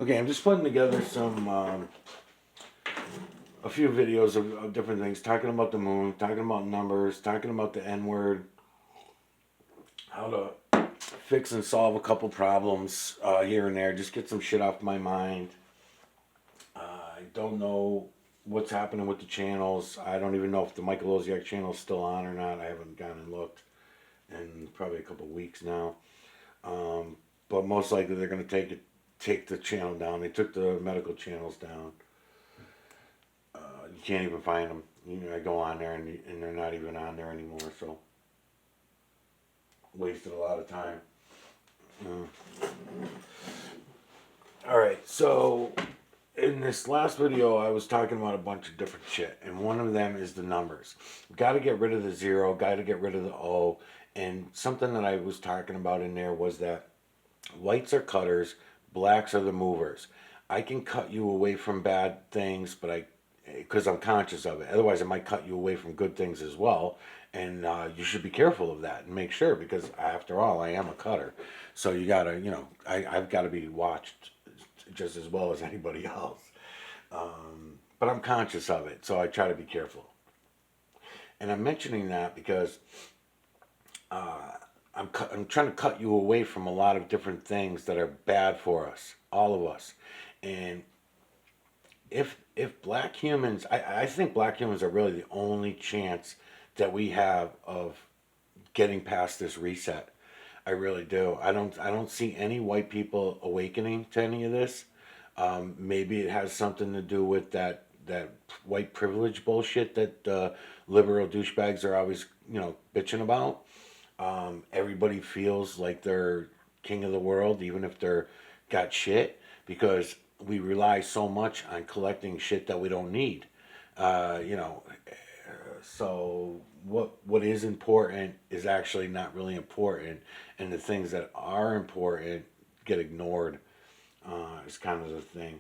Okay, I'm just putting together a few videos of different things, talking about the moon, talking about numbers, talking about the N word, how to fix and solve a couple problems here and there, just get some shit off my mind. I don't know what's happening with the channels. I don't even know if the Michael Oziak channel is still on or not. I haven't gone and looked in probably a couple weeks now. Um, but most likely they're going to take the channel down. They took the medical channels down. You can't even find them. You know, I go on there and they're not even on there anymore. So wasted a lot of time. Mm. All right, so in this last video, I was talking about a bunch of different shit, and one of them is the numbers. Got to get rid of the zero. Got to get rid of the O. And something that I was talking about in there was that whites are cutters, blacks are the movers. I can cut you away from bad things, but because I'm conscious of it. Otherwise, I might cut you away from good things as well. And you should be careful of that and make sure, because after all, I am a cutter. So you gotta, I've got to be watched just as well as anybody else. But I'm conscious of it, so I try to be careful. And I'm mentioning that because I'm trying to cut you away from a lot of different things that are bad for us, all of us. And if black humans, I think black humans are really the only chance that we have of getting past this reset. I really do. I don't see any white people awakening to any of this. Maybe it has something to do with that white privilege bullshit that liberal douchebags are always bitching about. Everybody feels like they're king of the world, even if they're got shit, because we rely so much on collecting shit that we don't need. Uh, you know, so what is important is actually not really important, and the things that are important get ignored. Is kind of the thing.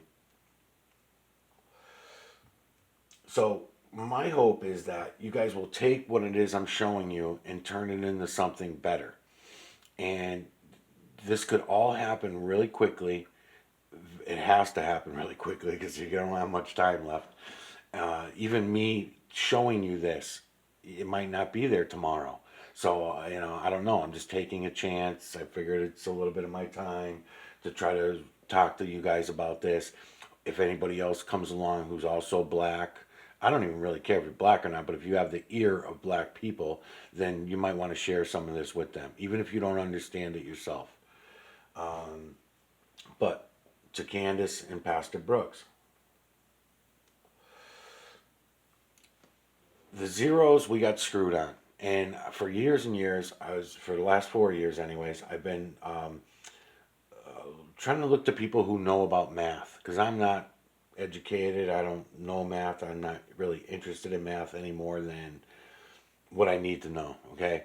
So my hope is that you guys will take what it is I'm showing you and turn it into something better. And this could all happen really quickly. It has to happen really quickly because you don't have much time left. Even me showing you this, it might not be there tomorrow. So, I don't know. I'm just taking a chance. I figured it's a little bit of my time to try to talk to you guys about this. If anybody else comes along who's also black, I don't even really care if you're black or not, but if you have the ear of black people, then you might want to share some of this with them, even if you don't understand it yourself. But to Candace and Pastor Brooks, the zeros we got screwed on. And for years and years, for the last 4 years, anyways, I've been trying to look to people who know about math because I'm not educated. I don't know math. I'm not really interested in math any more than what I need to know. Okay.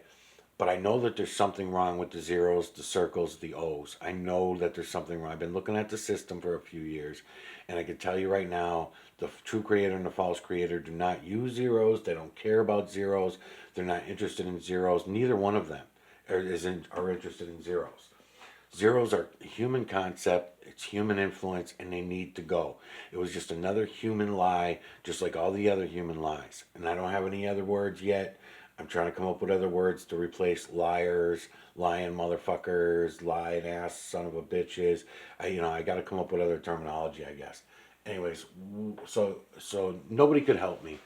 But I know that there's something wrong with the zeros, the circles, the O's. I know that there's something wrong. I've been looking at the system for a few years, and I can tell you right now, the true creator and the false creator do not use zeros. They don't care about zeros. They're not interested in zeros. Neither one of them are interested in zeros. Zeros are a human concept, it's human influence, and they need to go. It was just another human lie, just like all the other human lies. And I don't have any other words yet. I'm trying to come up with other words to replace liars, lying motherfuckers, lying ass son of a bitches. I got to come up with other terminology, I guess. Anyways, so nobody could help me.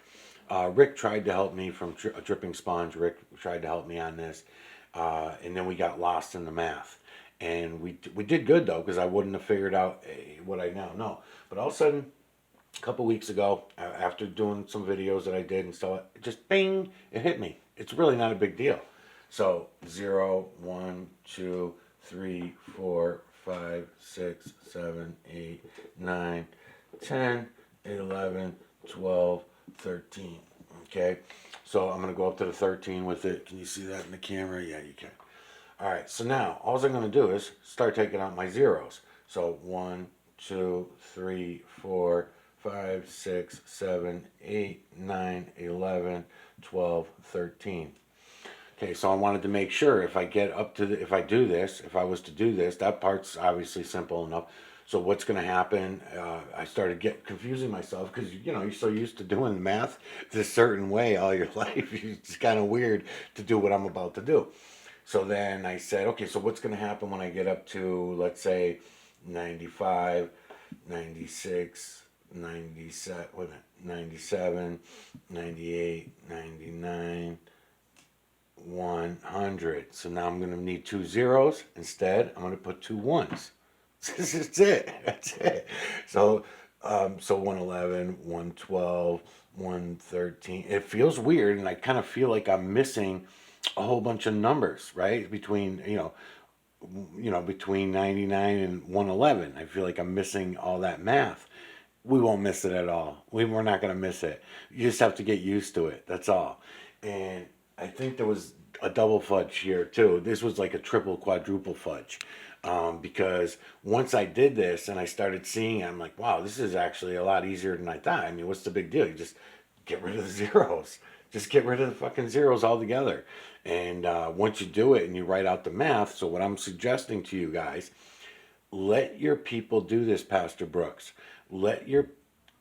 Rick tried to help me from a Dripping Sponge. Rick tried to help me on this, and then we got lost in the math. And we did good though, because I wouldn't have figured out what I now know. But all of a sudden, a couple weeks ago, after doing some videos that I did and stuff, it just bing, it hit me. It's really not a big deal. So 0, 1, 2, 3, 4, 5, 6, 7, 8, 9, 10, 11, 12, 13. Okay, so I'm gonna go up to the 13 with it. Can you see that in the camera? Yeah, you can. All right, so now all I'm going to do is start taking out my zeros. So 1, 2, 3, 4, 5, 6, 7, 8, 9, 11, 12, 13. Okay, so I wanted to make sure if I get up to if I do this, if I was to do this, that part's obviously simple enough. So what's going to happen? I started confusing myself because you're so used to doing math this certain way all your life. It's kind of weird to do what I'm about to do. So then I said, okay, so what's going to happen when I get up to, let's say, 95, 96, 97, wait a minute, 97, 98, 99, 100. So now I'm going to need two zeros. Instead, I'm going to put two ones. That's it. That's it. So, so 111, 112, 113. It feels weird, and I kind of feel like I'm missing a whole bunch of numbers, right? Between 99 and 111. I feel like I'm missing all that math. We won't miss it at all. We're not going to miss it. You just have to get used to it. That's all. And I think there was a double fudge here too. This was like a triple, quadruple fudge. Because once I did this and I started seeing it, I'm like, wow, this is actually a lot easier than I thought. I mean, what's the big deal? You just get rid of the zeros. Just get rid of the fucking zeros altogether. And once you do it and you write out the math, so what I'm suggesting to you guys, let your people do this, Pastor Brooks. Let your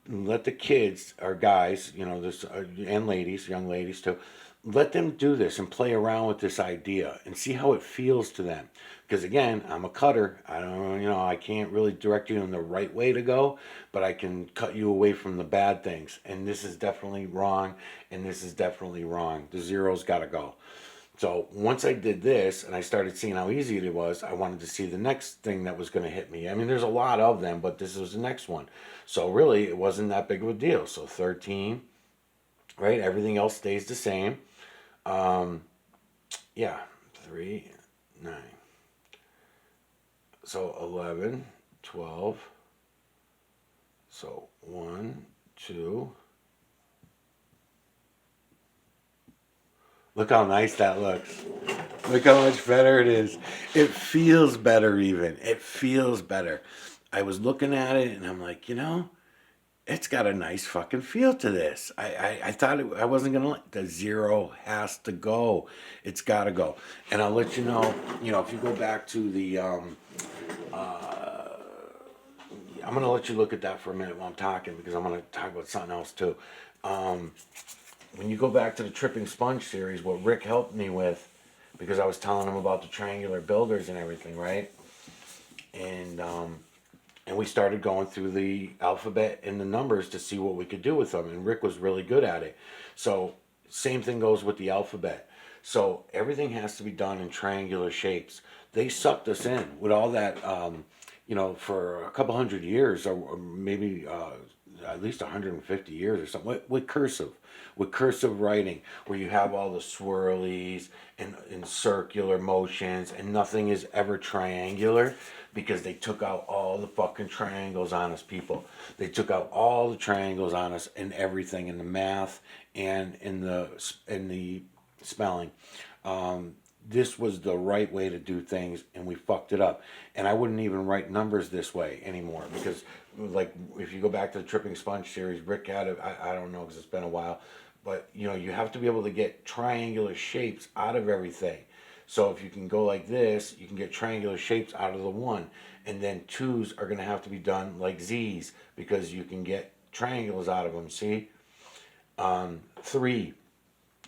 let the kids or guys, this and ladies, young ladies too, let them do this and play around with this idea and see how it feels to them. Because again, I'm a cutter. I don't, I can't really direct you in the right way to go, but I can cut you away from the bad things. And this is definitely wrong, and this is definitely wrong. The zero's got to go. So once I did this and I started seeing how easy it was, I wanted to see the next thing that was going to hit me. I mean, there's a lot of them, but this was the next one. So really, it wasn't that big of a deal. So 13, right? Everything else stays the same. Um, yeah, 3, 9. So 11, 12. So 1, 2. Look how nice that looks. Look how much better it is. It feels better even. It feels better. I was looking at it and I'm like, it's got a nice fucking feel to this. I thought I wasn't going to let the zero has to go. It's got to go. And I'll let you know, if you go back to the, I'm going to let you look at that for a minute while I'm talking because I'm going to talk about something else too. Um, when you go back to the Tripping Sponge series, what Rick helped me with, because I was telling him about the triangular builders and everything, right? And we started going through the alphabet and the numbers to see what we could do with them. And Rick was really good at it. So same thing goes with the alphabet. So everything has to be done in triangular shapes. They sucked us in with all that, for a couple hundred years, or maybe at least 150 years or something, with cursive writing, where you have all the swirlies and circular motions, and nothing is ever triangular because they took out all the fucking triangles on us, people. They took out all the triangles on us in everything, in the math and in the spelling. This was the right way to do things, and we fucked it up. And I wouldn't even write numbers this way anymore because, like, if you go back to the Tripping Sponge series, Rick had it. I don't know because it's been a while, but you have to be able to get triangular shapes out of everything. So if you can go like this, you can get triangular shapes out of the one, and then twos are going to have to be done like Z's because you can get triangles out of them. See, three,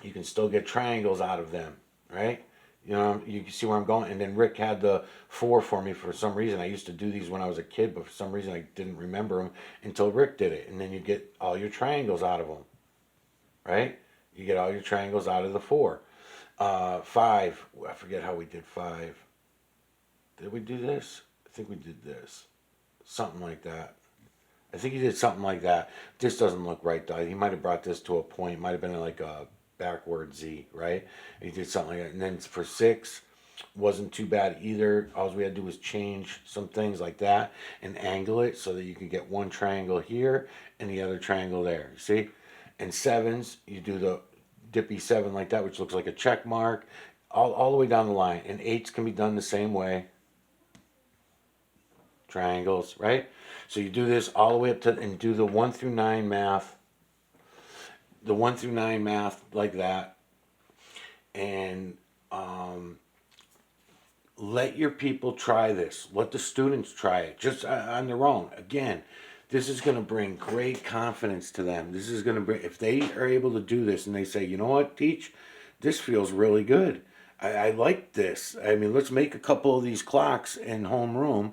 you can still get triangles out of them, right? You can see where I'm going. And then Rick had the 4 for me for some reason. I used to do these when I was a kid, but for some reason I didn't remember them until Rick did it. And then you get all your triangles out of them, right? You get all your triangles out of the 4. 5, I forget how we did 5. Did we do this? I think we did this. Something like that. I think he did something like that. This doesn't look right though. He might have brought this to a point. Might have been like a backward Z, right? He did something like that. And then for 6, wasn't too bad either. All we had to do was change some things like that and angle it so that you could get one triangle here and the other triangle there. See? And 7s, you do the dippy 7 like that, which looks like a check mark, all the way down the line. And 8s can be done the same way. Triangles, right? So you do this all the way up to, and do the 1 through 9 math. The 1 through 9 math like that. And let your people try this. Let the students try it just on their own. Again, this is going to bring great confidence to them. This is going to bring, if they are able to do this and they say, you know what, teach, this feels really good. I like this. I mean, let's make a couple of these clocks in homeroom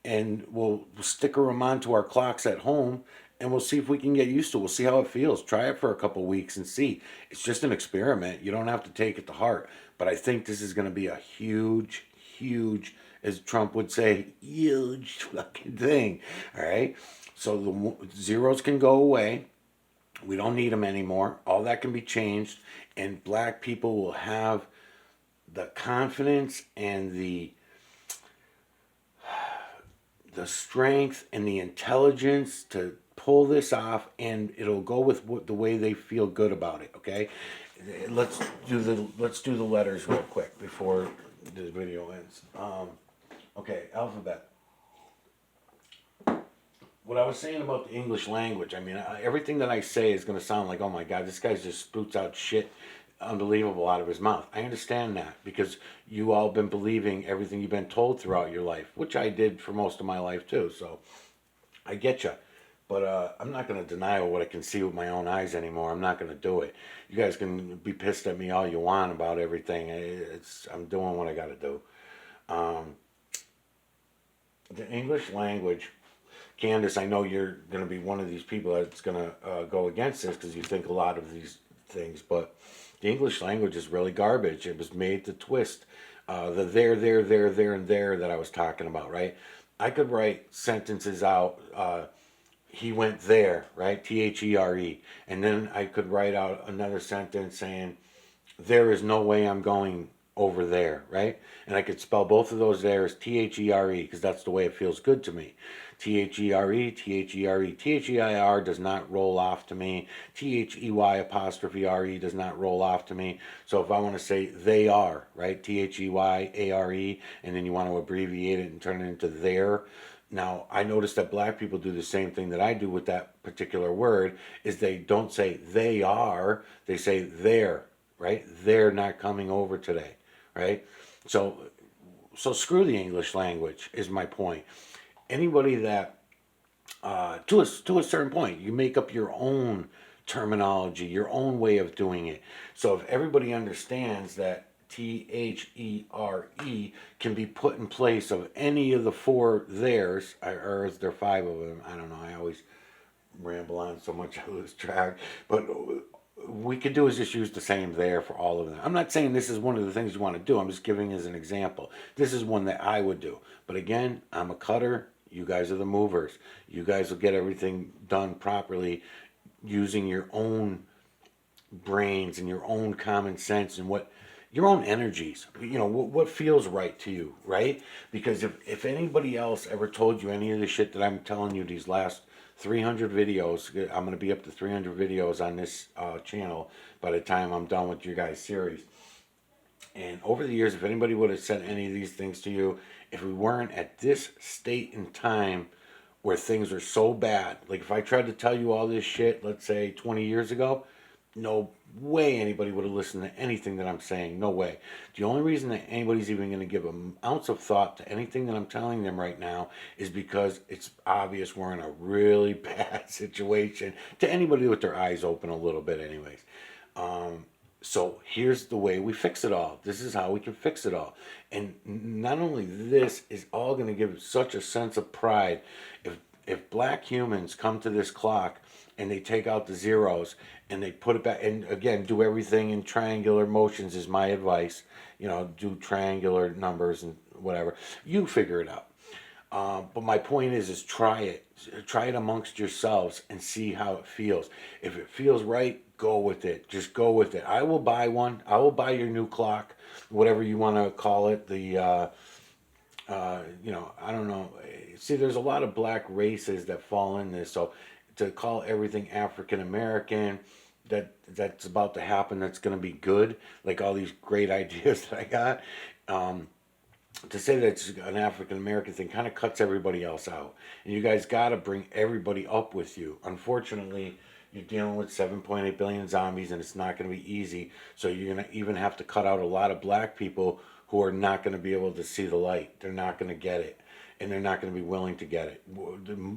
and we'll sticker them onto our clocks at home and we'll see if we can get used to it. We'll see how it feels. Try it for a couple of weeks and see. It's just an experiment. You don't have to take it to heart. But I think this is going to be a huge, huge, as Trump would say, huge fucking thing. All right. So the zeros can go away. We don't need them anymore. All that can be changed. And black people will have the confidence and the strength and the intelligence to pull this off, and it'll go with the way they feel good about it. Okay, let's do the letters real quick before the video ends. Okay, alphabet. What I was saying about the English language, I mean, everything that I say is going to sound like, oh my God, this guy just spouts out shit unbelievable out of his mouth. I understand that because you all been believing everything you've been told throughout your life, which I did for most of my life too. So I get you. But I'm not going to deny what I can see with my own eyes anymore. I'm not going to do it. You guys can be pissed at me all you want about everything. I'm doing what I got to do. Um, the English language, Candace, I know you're going to be one of these people that's going to go against this because you think a lot of these things, but the English language is really garbage. It was made to twist the there, and there that I was talking about, right? I could write sentences out. He went there, right? THERE. And then I could write out another sentence saying, there is no way I'm going over there, right? And I could spell both of those there as THERE because that's the way it feels good to me. THERE, THERE, THEIR does not roll off to me. THEY apostrophe RE does not roll off to me. So if I want to say they are, right? THEYARE, and then you want to abbreviate it and turn it into there. Now, I noticed that black people do the same thing that I do with that particular word, is they don't say they are, they say they're, right? They're not coming over today, right? So screw the English language is my point. Anybody that, to a certain point, you make up your own terminology, your own way of doing it. So if everybody understands that THERE can be put in place of any of the four theirs, or is there five of them? I don't know. I always ramble on so much I lose track. But we could do is just use the same there for all of them. I'm not saying this is one of the things you want to do. I'm just giving as an example. This is one that I would do. But again, I'm a cutter. You guys are the movers. You guys will get everything done properly using your own brains and your own common sense and what your own energies, what feels right to you, right? Because if anybody else ever told you any of the shit that I'm telling you these last 300 videos, I'm going to be up to 300 videos on this channel by the time I'm done with your guys' series. And over the years, if anybody would have said any of these things to you, if we weren't at this state in time where things are so bad, like if I tried to tell you all this shit, let's say 20 years ago, no way anybody would have listened to anything that I'm saying. No way. The only reason that anybody's even going to give an ounce of thought to anything that I'm telling them right now is because it's obvious we're in a really bad situation to anybody with their eyes open a little bit anyways. So here's the way we fix it all. This is how we can fix it all. And not only this is all going to give such a sense of pride. If black humans come to this clock and they take out the zeros and they put it back, and again, do everything in triangular motions is my advice. Do triangular numbers and whatever. You figure it out. But my point is try it. Try it amongst yourselves and see how it feels. If it feels right, go with it. Just go with it. I will buy one. I will buy your new clock, whatever you want to call it. I don't know. See, there's a lot of black races that fall in this. So to call everything African American, that's about to happen, that's going to be good. Like all these great ideas that I got. To say that it's an African American thing kind of cuts everybody else out. And you guys got to bring everybody up with you. Unfortunately, you're dealing with 7.8 billion zombies and it's not going to be easy. So you're going to even have to cut out a lot of black people who are not going to be able to see the light. They're not going to get it, and they're not going to be willing to get it.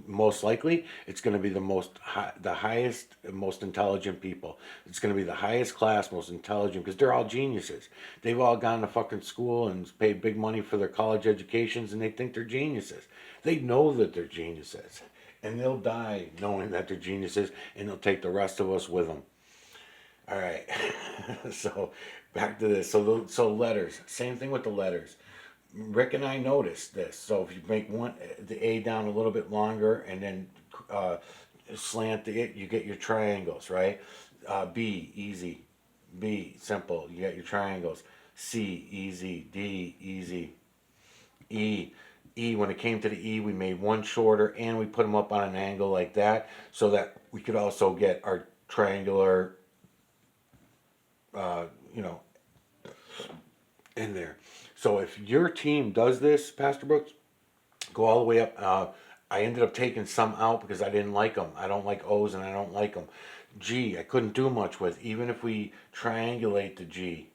Most likely, it's going to be the highest, most intelligent people. It's going to be the highest class, most intelligent, because they're all geniuses. They've all gone to fucking school and paid big money for their college educations, and they think they're geniuses. They know that they're geniuses, and they'll die knowing that they're geniuses, and they'll take the rest of us with them. All right. So back to this. So letters. Same thing with the letters. Rick and I noticed this. So if you make the A down a little bit longer and then uh, slant it, you get your triangles, right? B, easy. B, simple. You got your triangles. C, easy. D, easy. E, when it came to the E, we made one shorter and we put them up on an angle like that so that we could also get our triangular, uh, you know, in there. So if your team does this, Pastor Brooks, go all the way up. I ended up taking some out because I didn't like them. I don't like O's and I don't like them. G, I couldn't do much with. Even if we triangulate the G,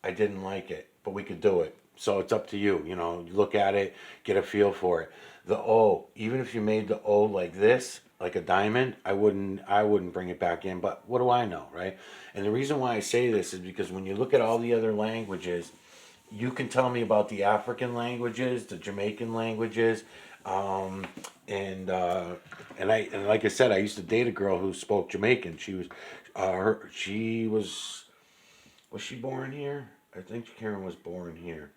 I didn't like it, but we could do it. So it's up to you. You know, you look at it, get a feel for it. The O, even if you made the O like this, like a diamond, I wouldn't bring it back in. But what do I know, right? And the reason why I say this is because when you look at all the other languages, you can tell me about the African languages, the Jamaican languages, um, and and like I said, I used to date a girl who spoke Jamaican. Was she born here? I think Karen was born here,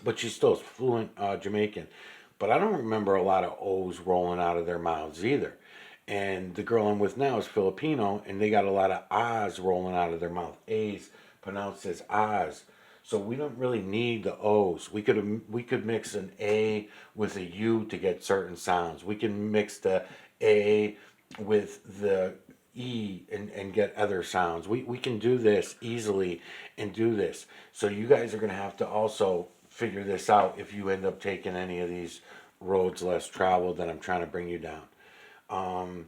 but she's still fluent Jamaican. But I don't remember a lot of O's rolling out of their mouths either. And the girl I'm with now is Filipino, and they got a lot of A's rolling out of their mouth. A's pronounced as A's. So we don't really need the O's. We could mix an A with a U to get certain sounds. We can mix the A with the E and get other sounds. We can do this easily and do this. So you guys are going to have to also figure this out if you end up taking any of these roads less traveled that I'm trying to bring you down. Um,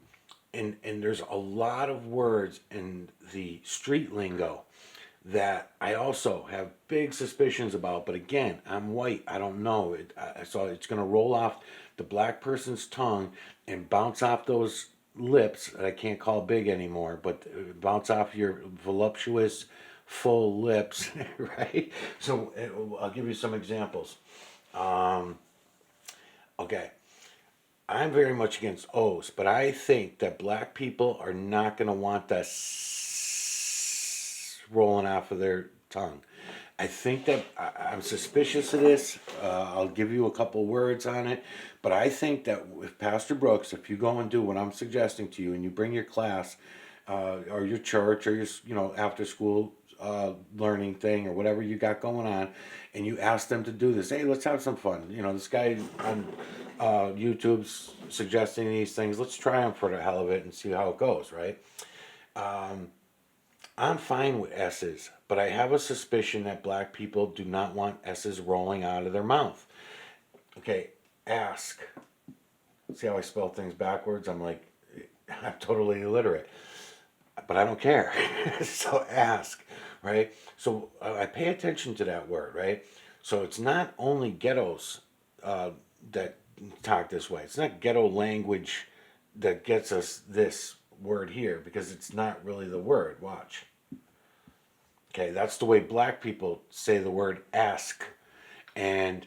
and there's a lot of words in the street lingo that I also have big suspicions about. But again, I'm white. I don't know. So it's going to roll off the black person's tongue and bounce off those lips that I can't call big anymore, but bounce off your voluptuous, full lips, right? So I'll give you some examples. Um, okay. I'm very much against O's, but I think that black people are not going to want the rolling off of their tongue. I think that I'm suspicious of this. I'll give you a couple words on it, but I think that with Pastor Brooks, if you go and do what I'm suggesting to you, and you bring your class, or your church, or your after school learning thing, or whatever you got going on, and you ask them to do this. Hey, let's have some fun. This guy on YouTube's suggesting these things. Let's try them for the hell of it and see how it goes, right? Um, I'm fine with S's, but I have a suspicion that black people do not want S's rolling out of their mouth. Okay, ask. See how I spell things backwards? I'm totally illiterate, but I don't care. So ask, right? So I pay attention to that word, right? So it's not only ghettos uh, that talk this way. It's not ghetto language that gets us this word here because it's not really the word. Watch. Okay, that's the way black people say the word ask. And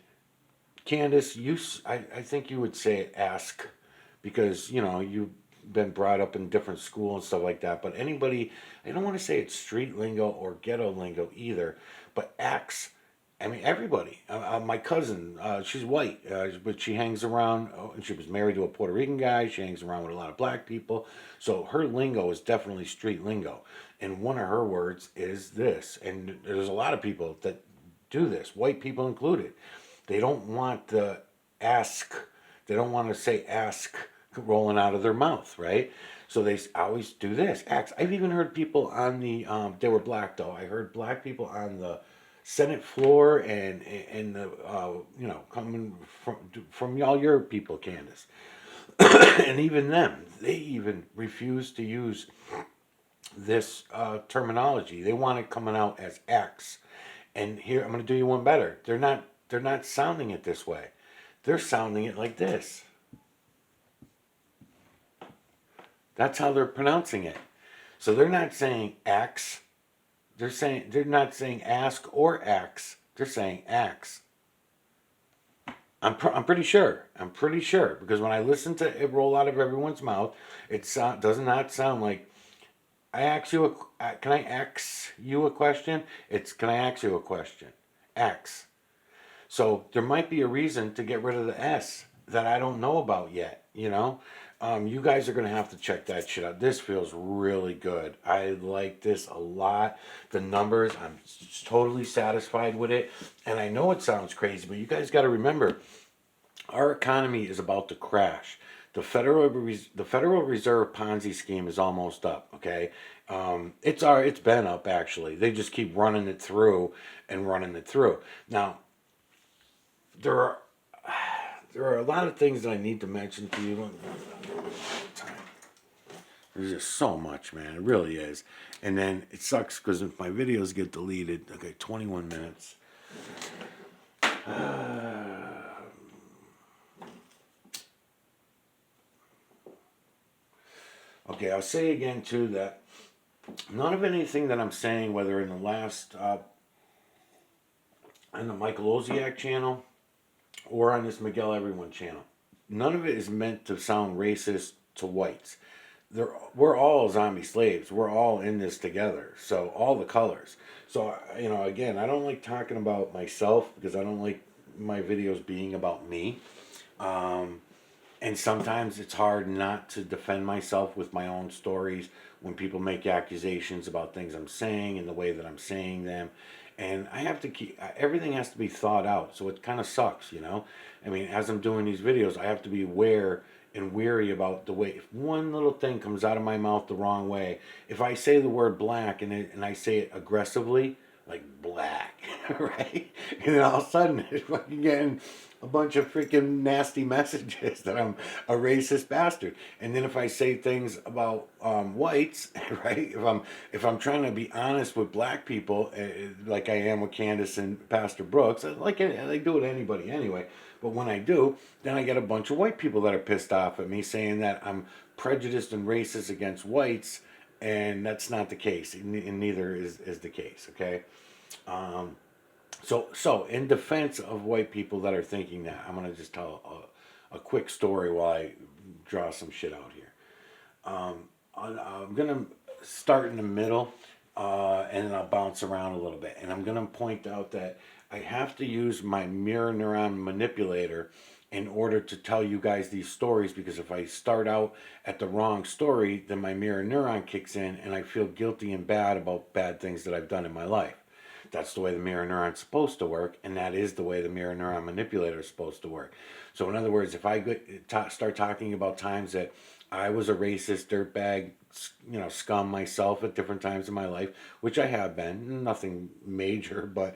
Candace, I think you would say ask because, you've been brought up in different school and stuff like that. But anybody, I don't want to say it's street lingo or ghetto lingo either, but axe, I mean, everybody. My cousin, she's white, but she hangs around, and she was married to a Puerto Rican guy. She hangs around with a lot of black people. So her lingo is definitely street lingo. And one of her words is this. And there's a lot of people that do this, white people included. They don't want the ask, they don't want to say ask rolling out of their mouth, right? So they always do this, ask. I've even heard people on they were black though. I heard black people on the Senate floor and the coming from all your people, Candace, and even them, they even refuse to use this terminology. They want it coming out as X, And here, I'm going to do you one better. They're not sounding it this way. They're sounding it like this. That's how they're pronouncing it. So they're not saying X. They're not saying ask or X. They're saying X. I'm pretty sure. I'm pretty sure because when I listen to it roll out of everyone's mouth, does not sound like I ask you can I ask you a question? It's can I ask you a question? X. So there might be a reason to get rid of the S that I don't know about yet, you know? You guys are going to have to check that shit out. This feels really good. I like this a lot. The numbers, I'm totally satisfied with it. And I know it sounds crazy, but you guys got to remember our economy is about to crash. The Federal Reserve Ponzi scheme is almost up. Okay, it's been up actually. They just keep running it through and running it through. Now there are there are a lot of things that I need to mention to you. There's just so much, man. It really is. And then it sucks because if my videos get deleted, okay, 21 minutes. Okay, I'll say again too that none of anything that I'm saying, whether in the last on the Michael Oziak channel or on this Miguel Everyone channel, none of it is meant to sound racist to whites. We're all zombie slaves. We're all in this together. So all the colors. So again, I don't like talking about myself because I don't like my videos being about me. And sometimes it's hard not to defend myself with my own stories when people make accusations about things I'm saying and the way that I'm saying them. And I have to keep everything has to be thought out. So it kind of sucks, you know? I mean, as I'm doing these videos, I have to be aware and weary about the way if one little thing comes out of my mouth the wrong way, if I say the word black and I say it aggressively, like black, right? And then all of a sudden it's fucking getting a bunch of freaking nasty messages that I'm a racist bastard. And then if I say things about whites, right? If I'm trying to be honest with black people, like I am with Candace and Pastor Brooks, like I do with anybody anyway. But when I do, then I get a bunch of white people that are pissed off at me saying that I'm prejudiced and racist against whites, and that's not the case, and neither is the case. Okay. So in defense of white people that are thinking that, I'm gonna just tell a quick story while I draw some shit out here. I'm gonna start in the middle, and then I'll bounce around a little bit, and I'm gonna point out that I have to use my mirror neuron manipulator in order to tell you guys these stories because if I start out at the wrong story, then my mirror neuron kicks in and I feel guilty and bad about bad things that I've done in my life. That's the way the mirror neuron's supposed to work, and that is the way the mirror neuron manipulator is supposed to work. So, in other words, if I start talking about times that I was a racist dirtbag, scum myself at different times in my life, which I have been, nothing major, but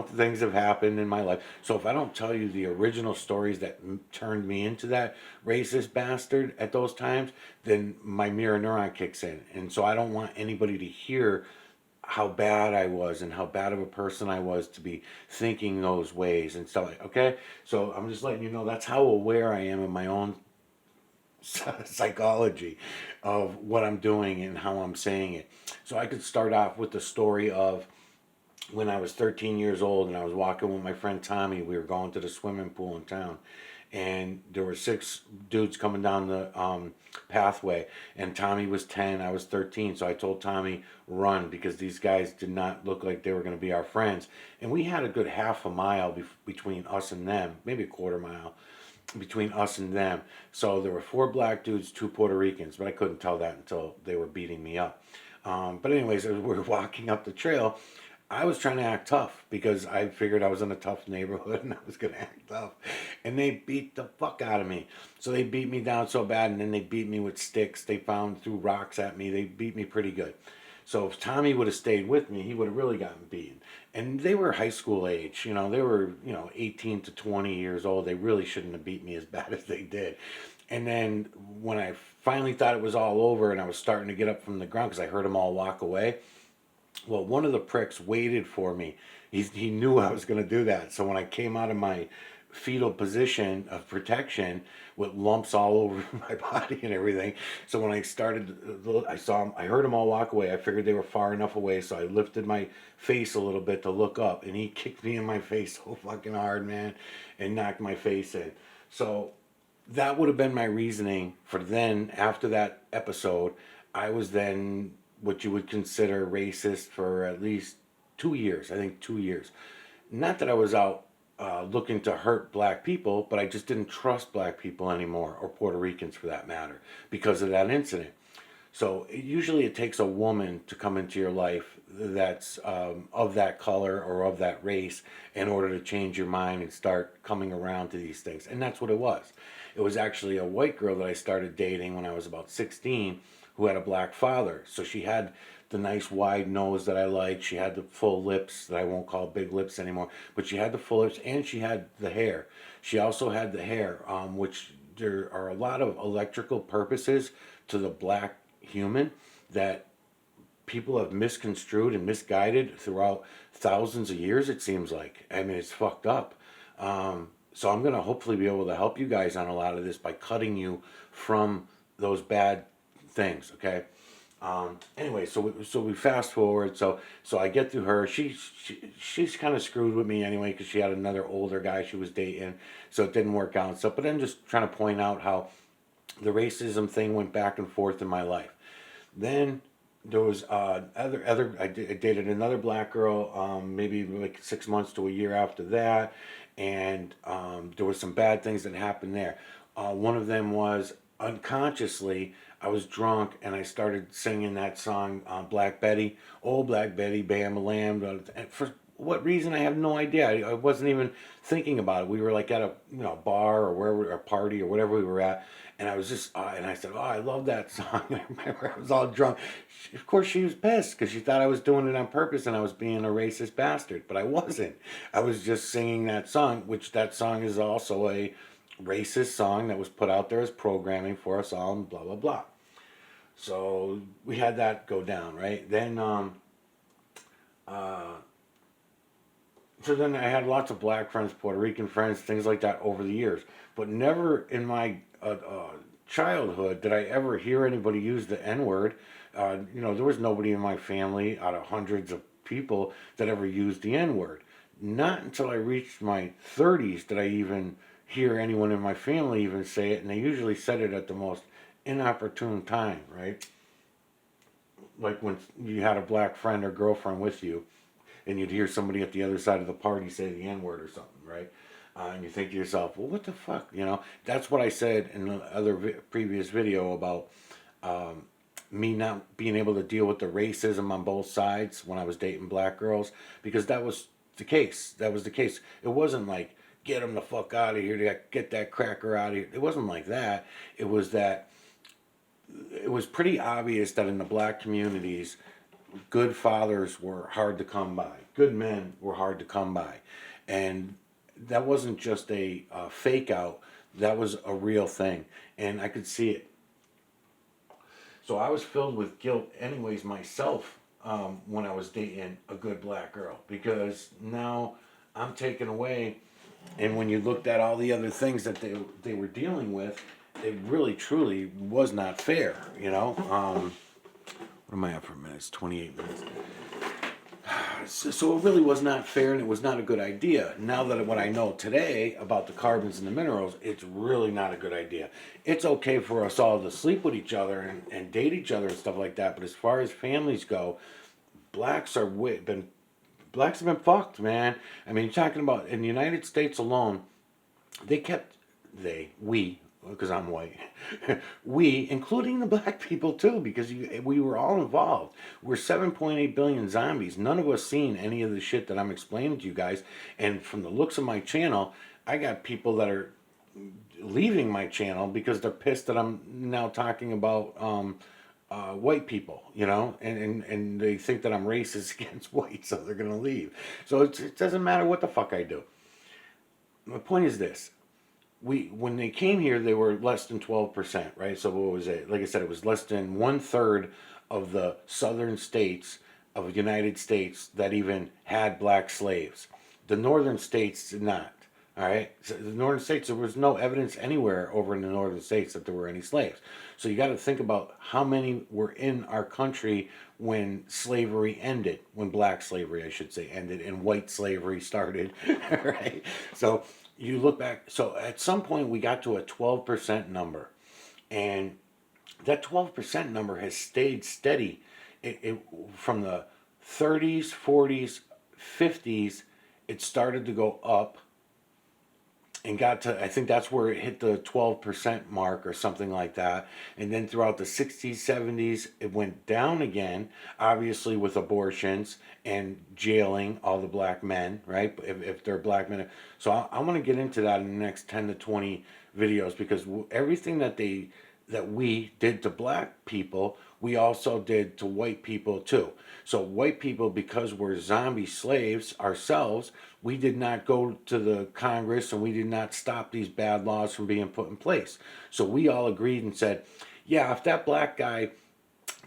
things have happened in my life. So if I don't tell you the original stories that turned me into that racist bastard at those times, then my mirror neuron kicks in, and so I don't want anybody to hear how bad I was and how bad of a person I was to be thinking those ways and stuff. Okay, so I'm just letting you know that's how aware I am of my own psychology of what I'm doing and how I'm saying it. So I could start off with the story of when I was 13 years old and I was walking with my friend Tommy. We were going to the swimming pool in town, and there were 6 dudes coming down the pathway, and Tommy was 10, I was 13. So I told Tommy, run, because these guys did not look like they were going to be our friends. And we had a good half a mile between us and them, maybe a quarter mile between us and them. So there were 4 black dudes, 2 Puerto Ricans, but I couldn't tell that until they were beating me up. But anyways, as we were walking up the trail, I was trying to act tough because I figured I was in a tough neighborhood and I was going to act tough. And they beat the fuck out of me. So they beat me down so bad, and then they beat me with sticks. They threw rocks at me. They beat me pretty good. So if Tommy would have stayed with me, he would have really gotten beaten. And they were high school age, they were, 18 to 20 years old. They really shouldn't have beat me as bad as they did. And then when I finally thought it was all over and I was starting to get up from the ground because I heard them all walk away, well, one of the pricks waited for me he knew I was going to do that. So when I came out of my fetal position of protection with lumps all over my body and everything, so when I started, I saw him, I heard him all walk away. I figured they were far enough away, so I lifted my face a little bit to look up, and he kicked me in my face so fucking hard, man, and knocked my face in. So that would have been my reasoning for then. After that episode, I was then what you would consider racist for at least 2 years. I think 2 years. Not that I was out looking to hurt black people, but I just didn't trust black people anymore, or Puerto Ricans for that matter, because of that incident. So usually it takes a woman to come into your life that's of that color or of that race in order to change your mind and start coming around to these things. And that's what it was. It was actually a white girl that I started dating when I was about 16 who had a black father. So she had the nice wide nose that I like. She had the full lips that I won't call big lips anymore, but she had the full lips and she had the hair. She also had the hair, which there are a lot of electrical purposes to the black human that people have misconstrued and misguided throughout thousands of years, it seems like. I mean, it's fucked up. So I'm going to hopefully be able to help you guys on a lot of this by cutting you from those bad things, okay? Anyway, so we fast forward. So I get to her. She's kind of screwed with me anyway because she had another older guy she was dating, so it didn't work out and stuff. But I'm just trying to point out how the racism thing went back and forth in my life. Then there was I dated another black girl, maybe like 6 months to a year after that, and there were some bad things that happened there. One of them was unconsciously I was drunk and I started singing that song, Black Betty, oh Black Betty, Bam a Lamb. And for what reason I have no idea. I wasn't even thinking about it. We were like at a bar or wherever, a party or whatever we were at, and I was just and I said, "Oh, I love that song." And I remember I was all drunk. Of course, she was pissed because she thought I was doing it on purpose and I was being a racist bastard, but I wasn't. I was just singing that song, which that song is also a racist song that was put out there as programming for us all, and blah blah blah. So we had that go down, right? Then uh, so then I had lots of black friends, Puerto Rican friends, things like that over the years. But never in my childhood did I ever hear anybody use the N word. There was nobody in my family out of hundreds of people that ever used the N word. Not until I reached my 30s did I even hear anyone in my family even say it, and they usually said it at the most inopportune time, right? Like when you had a black friend or girlfriend with you, and you'd hear somebody at the other side of the party say the N word or something, right? And you think to yourself, well, what the fuck? That's what I said in the other previous video about me not being able to deal with the racism on both sides when I was dating black girls, because that was the case. That was the case. It wasn't like, get them the fuck out of here, get that cracker out of here. It wasn't like that. It was that it was pretty obvious that in the black communities, good fathers were hard to come by. Good men were hard to come by. And that wasn't just a fake out, that was a real thing. And I could see it. So I was filled with guilt, anyways, myself, when I was dating a good black girl, because now I'm taken away. And when you looked at all the other things that they were dealing with, it really truly was not fair. What am I at for minutes? 28 minutes. So it really was not fair, and it was not a good idea. Now that what I know today about the carbons and the minerals, it's really not a good idea. It's okay for us all to sleep with each other and date each other and stuff like that, but as far as families go, blacks blacks have been fucked, man. I mean, you're talking about in the United States alone, we, because I'm white, we, including the black people too, because we were all involved. We're 7.8 billion zombies. None of us seen any of the shit that I'm explaining to you guys. And from the looks of my channel, I got people that are leaving my channel because they're pissed that I'm now talking about white people, and they think that I'm racist against whites, so they're gonna leave. So it doesn't matter what the fuck I do. My point is this: when they came here, they were less than 12%, right? So what was it? Like I said, it was less than 1/3 of the southern states of the United States that even had black slaves. The northern states did not. All right, so the northern states, there was no evidence anywhere over in the northern states that there were any slaves. So you got to think about how many were in our country when slavery ended, when black slavery, I should say, ended, and white slavery started. Right. So you look back. So at some point, we got to a 12% number, and that 12% number has stayed steady from the 30s, 40s, 50s. It started to go up and got to, I think that's where it hit the 12% mark or something like that. And then throughout the 60s, 70s, it went down again, obviously with abortions and jailing all the black men, right? If they're black men. So I'm going to get into that in the next 10 to 20 videos, because everything that we did to black people, we also did to white people too. So white people, because we're zombie slaves ourselves, we did not go to the Congress and we did not stop these bad laws from being put in place. So we all agreed and said, yeah, if that black guy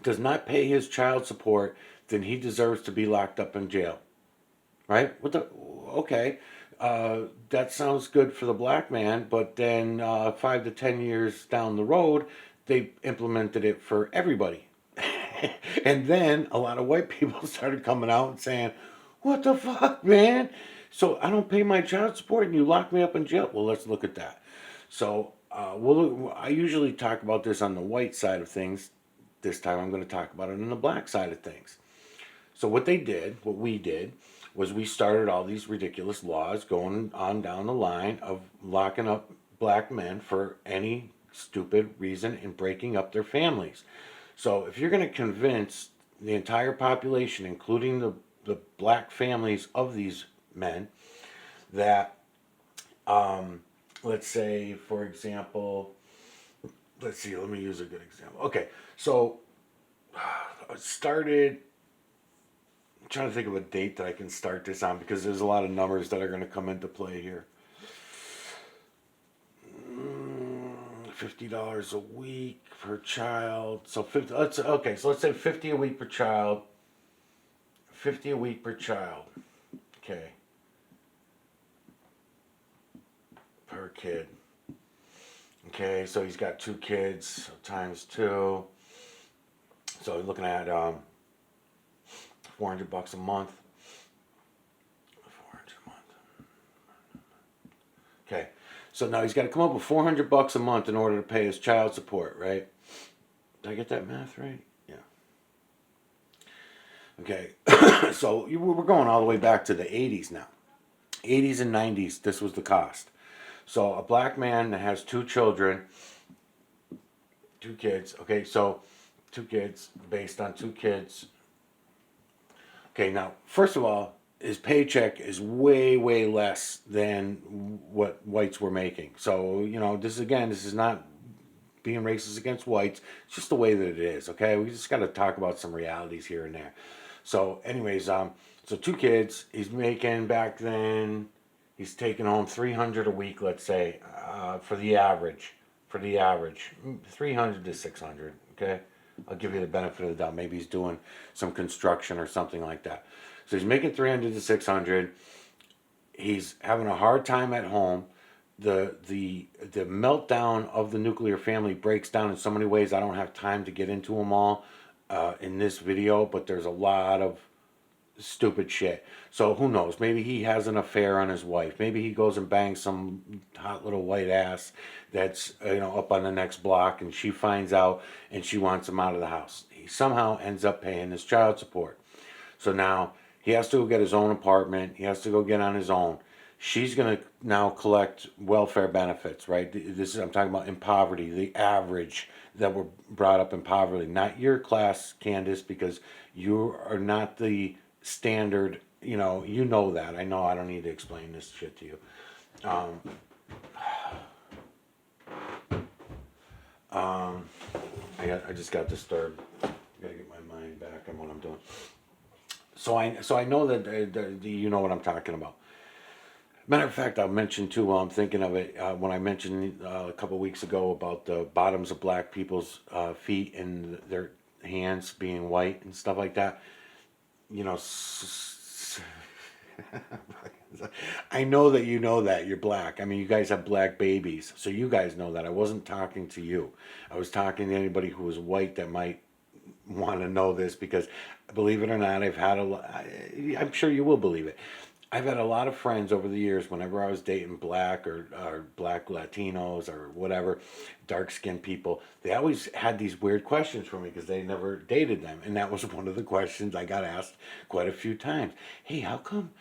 does not pay his child support, then he deserves to be locked up in jail. Right? Okay, that sounds good for the black man, but then 5 to 10 years down the road, they implemented it for everybody. And then a lot of white people started coming out and saying, what the fuck, man? So I don't pay my child support and you lock me up in jail? Well, let's look at that. So I usually talk about this on the white side of things. This time I'm going to talk about it on the black side of things. So what we did, was we started all these ridiculous laws going on down the line of locking up black men for any stupid reason and breaking up their families. So if you're going to convince the entire population, including the black families of these men, that, let's say, for example, let's see, let me use a good example. Okay, so it started, I'm trying to think of a date that I can start this on, because there's a lot of numbers that are going to come into play here. $50 a week per child. So 50. So let's say 50 a week per child. 50 a week per child. Okay. Per kid. Okay, so he's got 2 kids, so times 2. So looking at $400 a month. 400 a month. Okay, so now he's got to come up with $400 a month in order to pay his child support, right? Did I get that math right? Yeah. Okay, so we're going all the way back to the 80s now. 80s and 90s, this was the cost. So a black man that has 2 children, 2 kids, okay, so 2 kids, based on 2 kids. Okay, now, first of all, his paycheck is way, way less than what whites were making. So, this is not being racist against whites. It's just the way that it is, okay? We just got to talk about some realities here and there. So, anyways, so 2 kids, he's making back then, he's taking home $300 a week, let's say, for the average. 300 to 600, okay? I'll give you the benefit of the doubt. Maybe he's doing some construction or something like that. So he's making 300 to 600. He's having a hard time at home. The meltdown of the nuclear family breaks down in so many ways. I don't have time to get into them all in this video, but there's a lot of stupid shit. So who knows? Maybe he has an affair on his wife. Maybe he goes and bangs some hot little white ass that's up on the next block, and she finds out and she wants him out of the house. He somehow ends up paying his child support. So now he has to go get his own apartment. He has to go get on his own. She's going to now collect welfare benefits, right? I'm talking about in poverty, the average that were brought up in poverty. Not your class, Candace, because you are not the standard, you know that. I know I don't need to explain this shit to you. I just got disturbed. I gotta get my mind back on what I'm doing. So I know that you know what I'm talking about. Matter of fact, I'll mention too, while I'm thinking of it, when I mentioned a couple weeks ago about the bottoms of black people's feet and their hands being white and stuff like that. you know, I know that you know that you're black. I mean, you guys have black babies, so you guys know that. I wasn't talking to you. I was talking to anybody who was white that might want to know this because, believe it or not, I've had a. I'm sure you will believe it. I've had a lot of friends over the years. Whenever I was dating or black Latinos or whatever, dark skinned people, they always had these weird questions for me because they never dated them, and that was one of the questions I got asked quite a few times. Hey, how come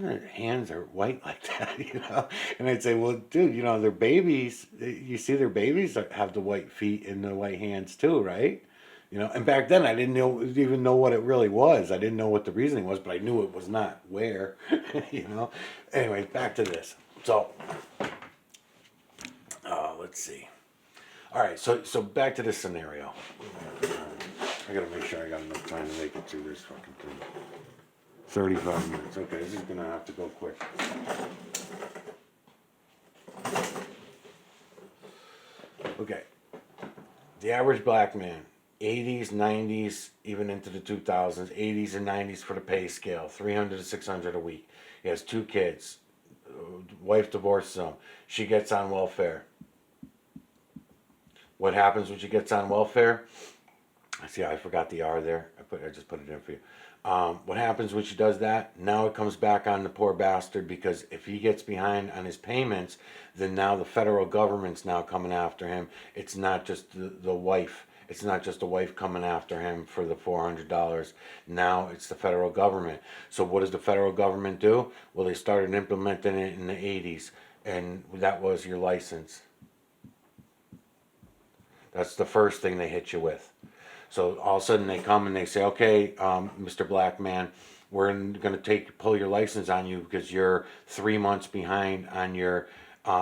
their hands are white like that? And I'd say, well, dude, they're babies. You see, their babies have the white feet and the white hands too, right? And back then I didn't even know what it really was. I didn't know what the reasoning was, but I knew it was not where, you know. Anyway, back to this. So, let's see. All right, so back to this scenario. I gotta make sure I got enough time to make it through this fucking thing. 35 minutes. Okay, this is gonna have to go quick. Okay, the average black man. 80s, 90s, even into the 2000s, 80s and 90s for the pay scale, 300 to 600 a week. He has 2 kids. Wife divorces him. She gets on welfare. What happens when she gets on welfare? See, I forgot the R there. I just put it in for you. What happens when she does that? Now it comes back on the poor bastard because if he gets behind on his payments, then now the federal government's now coming after him. It's not just the wife. It's not just a wife coming after him for the $400. Now it's the federal government. So what does the federal government do? Well, they started implementing it in the 80s, and that was your license. That's the first thing they hit you with. So all of a sudden they come and they say, okay, Mr. Black Man, we're going to pull your license on you because you're 3 months behind on your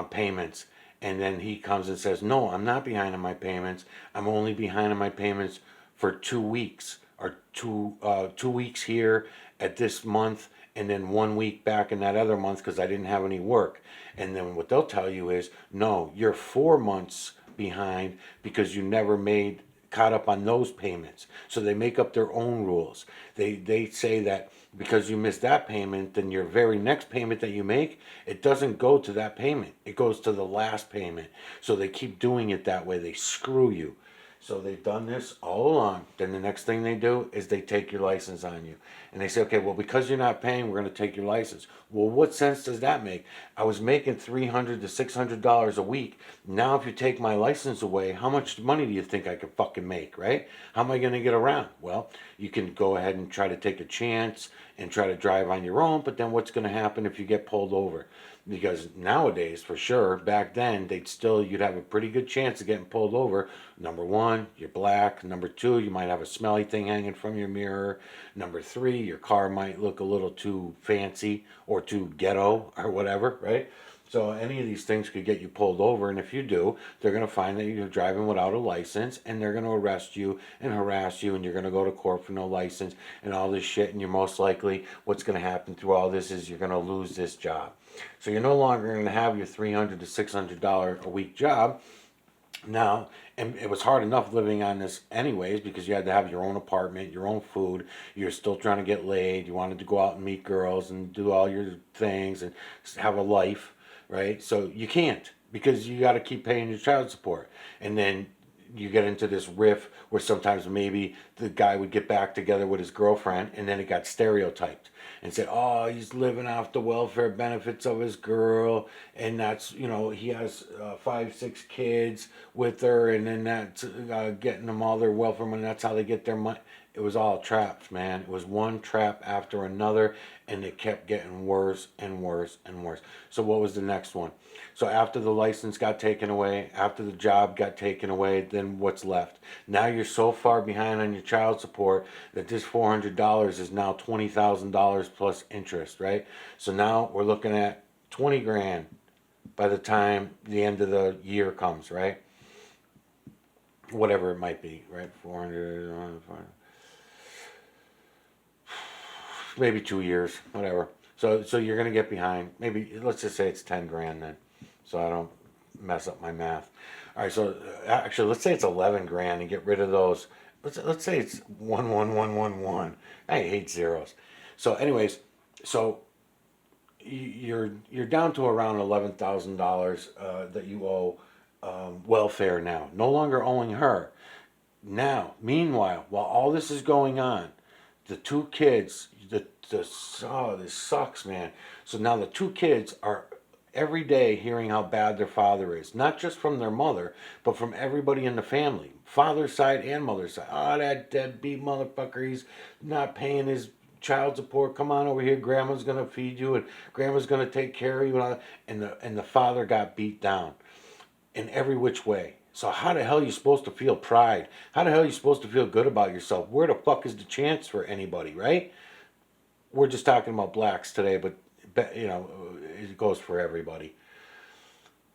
payments. And then he comes and says, no, I'm not behind on my payments. I'm only behind on my payments for 2 weeks or 2 weeks here at this month and then 1 week back in that other month because I didn't have any work. And then what they'll tell you is, no, you're 4 months behind because you never made caught up on those payments. So they make up their own rules. They say that because you missed that payment, then your very next payment that you make, it doesn't go to that payment. It goes to the last payment. So they keep doing it that way. They screw you. So they've done this all along. Then the next thing they do is they take your license on you. And they say, okay, well, because you're not paying, we're going to take your license. Well, what sense does that make? I was making $300 to $600 a week. Now, if you take my license away, how much money do you think I could fucking make, right? How am I going to get around? Well, you can go ahead and try to take a chance and try to drive on your own, but then what's going to happen if you get pulled over? Because nowadays, for sure, back then, you'd have a pretty good chance of getting pulled over. Number 1, you're black. Number 2, you might have a smelly thing hanging from your mirror. Number 3, your car might look a little too fancy or too ghetto or whatever, right? So any of these things could get you pulled over, and if you do, they're going to find that you're driving without a license, and they're going to arrest you and harass you, and you're going to go to court for no license and all this shit, and you're most likely, what's going to happen through all this is you're going to lose this job. So you're no longer going to have your $300 to $600 a week job now, and it was hard enough living on this anyways because you had to have your own apartment, your own food. You're still trying to get laid. You wanted to go out and meet girls and do all your things and have a life, right? So you can't because you got to keep paying your child support. And then you get into this riff where sometimes maybe the guy would get back together with his girlfriend and then it got stereotyped and said, oh, he's living off the welfare benefits of his girl, and that's, he has 5, 6 kids with her, and then that's getting them all their welfare money. That's how they get their money. It was all traps, man. It was one trap after another, and it kept getting worse and worse and worse. So what was the next one? So after the license got taken away, after the job got taken away, then what's left? Now you're so far behind on your child support that this $400 is now $20,000 plus interest, right? So now we're looking at 20 grand by the time the end of the year comes, right? Whatever it might be, right? 400, maybe 2 years, whatever. So you're gonna get behind. Maybe let's just say it's 10 grand then, so I don't mess up my math. All right, so actually let's say it's 11 grand and get rid of those let's say it's 11111. I hate zeros. So, anyways, so you're down to around $11,000 that you owe welfare now. No longer owing her. Now, meanwhile, while all this is going on, the two kids, oh, this sucks, man. So now the two kids are every day hearing how bad their father is, not just from their mother, but from everybody in the family, father's side and mother's side. Oh, that deadbeat motherfucker, he's not paying his child support. Come on over here, grandma's gonna feed you, and grandma's gonna take care of you. And the father got beat down in every which way. So how the hell are you supposed to feel pride? How the hell are you supposed to feel good about yourself? Where the fuck is the chance for anybody, right? We're just talking about blacks today, but it goes for everybody.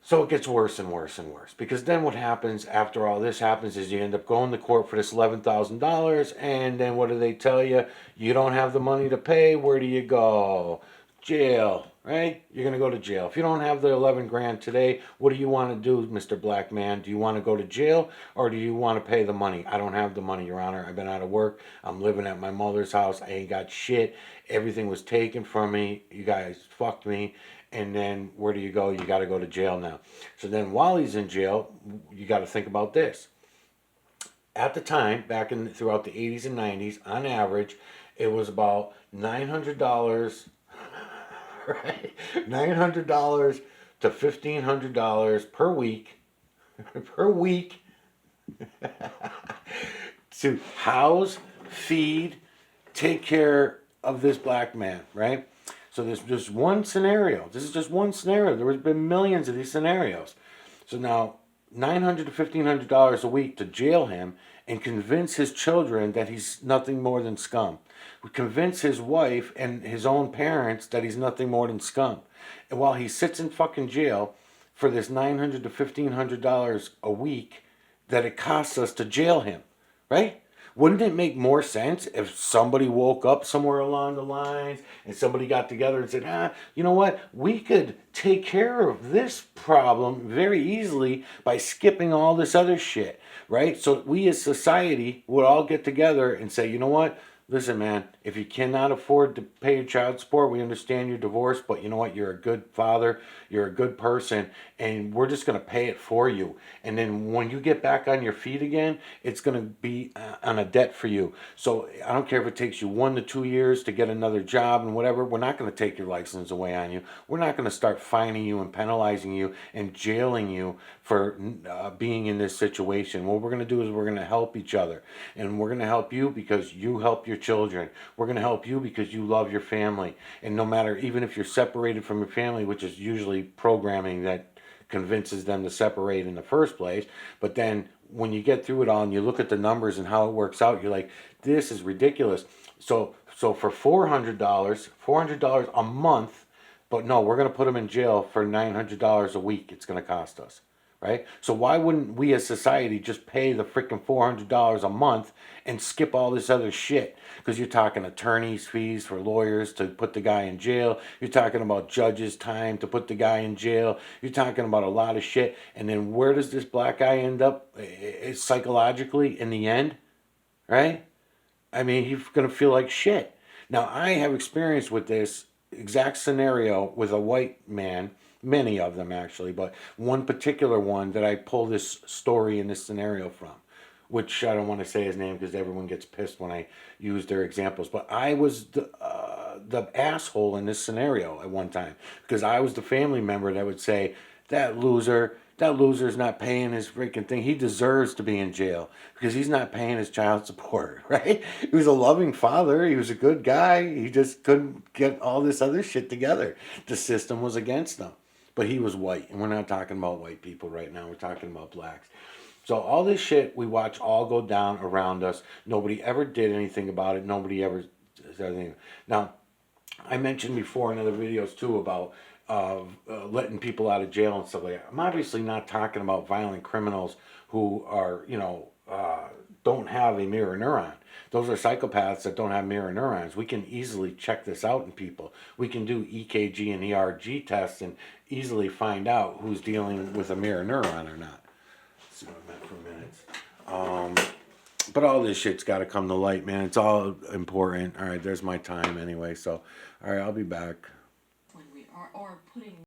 So it gets worse and worse and worse. Because then what happens after all this happens is you end up going to court for this $11,000, and then what do they tell you? You don't have the money to pay. Where do you go? Jail, right? You're going to go to jail. If you don't have the 11 grand today, what do you want to do, Mr. Black Man? Do you want to go to jail, or do you want to pay the money? I don't have the money, Your Honor. I've been out of work. I'm living at my mother's house. I ain't got shit. Everything was taken from me. You guys fucked me. And then where do you go? You got to go to jail now. So then while he's in jail, you got to think about this. At the time, back in throughout the 80s and 90s, on average, it was about $900, right? $900 to $1,500 per week, per week, to house, feed, take care of this black man, right? So there's just one scenario. This is just one scenario. There has been millions of these scenarios. So now, $900 to $1,500 a week to jail him and convince his children that he's nothing more than scum. We convince his wife and his own parents that he's nothing more than scum. And while he sits in fucking jail for this $900 to $1,500 a week that it costs us to jail him, right? Wouldn't it make more sense if somebody woke up somewhere along the lines and somebody got together and said, you know what? We could take care of this problem very easily by skipping all this other shit, right? So we as society would all get together and say, you know what? Listen, man, if you cannot afford to pay your child support, we understand you're divorced, but you know what? You're a good father, you're a good person, and we're just going to pay it for you. And then when you get back on your feet again, it's going to be on a debt for you. So I don't care if it takes you 1 to 2 years to get another job and whatever, we're not going to take your license away on you. We're not going to start fining you and penalizing you and jailing you for being in this situation. What we're going to do is we're going to help each other. And we're going to help you because you help your children. We're going to help you because you love your family. And no matter, even if you're separated from your family, which is usually programming that convinces them to separate in the first place, but then when you get through it all and you look at the numbers and how it works out, you're like, this is ridiculous. So for $400 a month, but no, we're going to put them in jail for $900 a week. It's going to cost us. Right? So why wouldn't we as society just pay the freaking $400 a month and skip all this other shit? Because you're talking attorneys' fees for lawyers to put the guy in jail. You're talking about judges' time to put the guy in jail. You're talking about a lot of shit. And then where does this black guy end up psychologically in the end? Right? I mean, he's going to feel like shit. Now, I have experience with this exact scenario with a white man, many of them actually, but one particular one that I pull this story in this scenario from, which I don't want to say his name because everyone gets pissed when I use their examples, but I was the asshole in this scenario at one time because I was the family member that would say, that loser's not paying his freaking thing. He deserves to be in jail because he's not paying his child support, right? He was a loving father. He was a good guy. He just couldn't get all this other shit together. The system was against him. But he was white, and we're not talking about white people right now. We're talking about blacks. So all this shit we watch all go down around us. Nobody ever did anything about it. Nobody ever said anything. Now, I mentioned before in other videos too about letting people out of jail and stuff like that. I'm obviously not talking about violent criminals who are, don't have a mirror neuron. Those are psychopaths that don't have mirror neurons. We can easily check this out in people. We can do EKG and ERG tests and easily find out who's dealing with a mirror neuron or not. Let's see what I meant for minutes. But all this shit's got to come to light, man. It's all important. All right, there's my time anyway. So, all right, I'll be back. when we are or putting